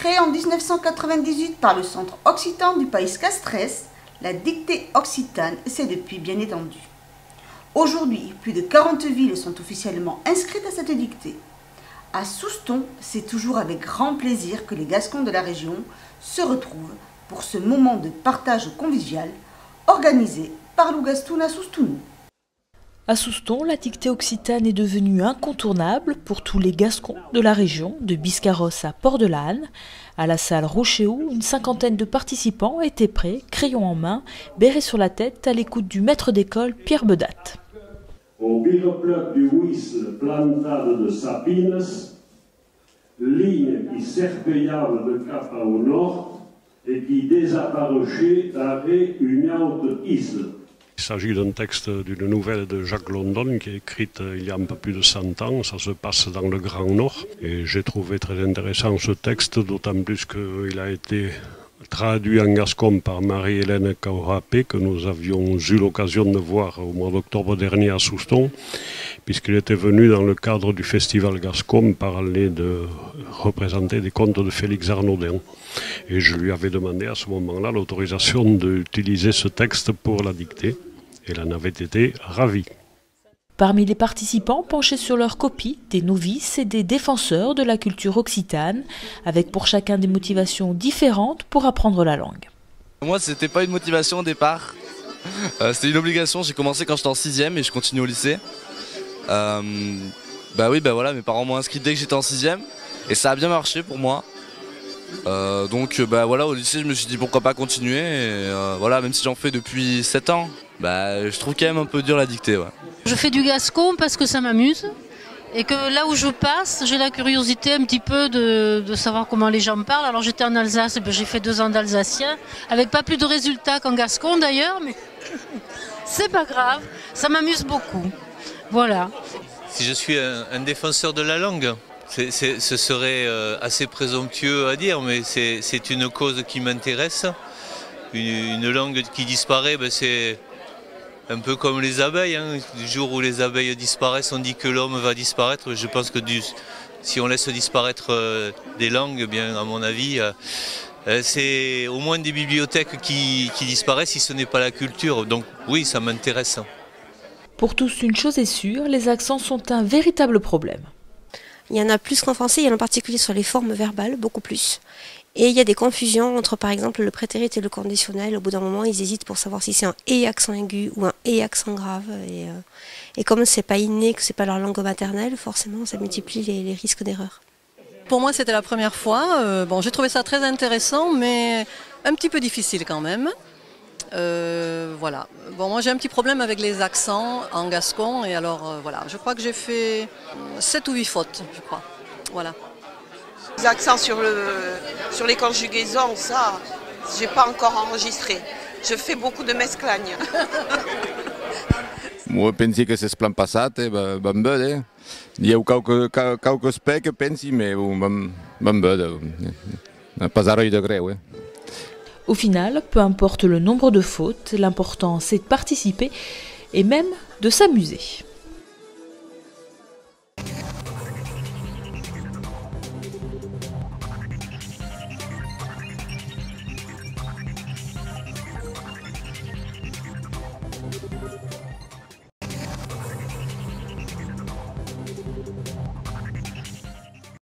Créée en 1998 par le Centre occitan du Pays Castres, la dictée occitane s'est depuis bien étendue. Aujourd'hui, plus de 40 villes sont officiellement inscrites à cette dictée. À Souston, c'est toujours avec grand plaisir que les Gascons de la région se retrouvent pour ce moment de partage convivial organisé par l'Ougastoun à Soustounou. À Souston, la dictée occitane est devenue incontournable pour tous les Gascons de la région, de Biscarrosse à Port-de-la-Hanne. À la salle Rochéou, une cinquantaine de participants étaient prêts, crayon en main, béret sur la tête, à l'écoute du maître d'école Pierre Bedat. Au bireplec du whistle plantade de sapines, ligne qui serpillava de cap au nord et qui désapparaissait d'arrêt une autre isle. Il s'agit d'un texte d'une nouvelle de Jacques London qui est écrite il y a un peu plus de 100 ans. Ça se passe dans le Grand Nord. Et j'ai trouvé très intéressant ce texte, d'autant plus qu'il a été traduit en gascon par Marie-Hélène Kaurapé, que nous avions eu l'occasion de voir au mois d'octobre dernier à Souston, puisqu'il était venu dans le cadre du Festival Gascon représenter des contes de Félix Arnaudin. Et je lui avais demandé à ce moment-là l'autorisation d'utiliser ce texte pour la dictée. Elle en avait été ravie. Parmi les participants penchés sur leur copie, des novices et des défenseurs de la culture occitane, avec pour chacun des motivations différentes pour apprendre la langue. Moi, c'était pas une motivation au départ, c'était une obligation. J'ai commencé quand j'étais en 6e et je continue au lycée. Voilà, mes parents m'ont inscrit dès que j'étais en 6e et ça a bien marché pour moi. Au lycée, je me suis dit pourquoi pas continuer. Et, même si j'en fais depuis 7 ans, je trouve quand même un peu dur la dictée. Ouais. Je fais du gascon parce que ça m'amuse et que là où je passe, j'ai la curiosité un petit peu de savoir comment les gens parlent. Alors j'étais en Alsace, et j'ai fait 2 ans d'alsacien, avec pas plus de résultats qu'en gascon d'ailleurs, mais c'est pas grave, ça m'amuse beaucoup. Voilà. Si je suis un défenseur de la langue, ce serait assez présomptueux à dire, mais c'est une cause qui m'intéresse. Une langue qui disparaît, c'est un peu comme les abeilles. Du jour où les abeilles disparaissent, on dit que l'homme va disparaître. Je pense que si on laisse disparaître des langues, bien à mon avis, c'est au moins des bibliothèques qui disparaissent si ce n'est pas la culture. Donc oui, ça m'intéresse. Pour tous, une chose est sûre, les accents sont un véritable problème. Il y en a plus qu'en français, il y en a en particulier sur les formes verbales, beaucoup plus. Et il y a des confusions entre, par exemple, le prétérit et le conditionnel. Au bout d'un moment, ils hésitent pour savoir si c'est un « et » accent aigu ou un « et » accent grave. Et comme c'est pas inné, que c'est pas leur langue maternelle, forcément, ça multiplie les risques d'erreur. Pour moi, c'était la première fois. J'ai trouvé ça très intéressant, mais un petit peu difficile quand même. Moi, j'ai un petit problème avec les accents en gascon. Et alors, je crois que j'ai fait 7 ou 8 fautes, je crois. Voilà. Les accents sur les conjugaisons, ça, j'ai pas encore enregistré. Je fais beaucoup de mesclagne. Moi, pensi que c'est plan passat, ben bé. Il y a quelques aspects que pensi, mais ben bé. Pas à l'œil de gré, oui. Au final, peu importe le nombre de fautes, l'important c'est de participer et même de s'amuser.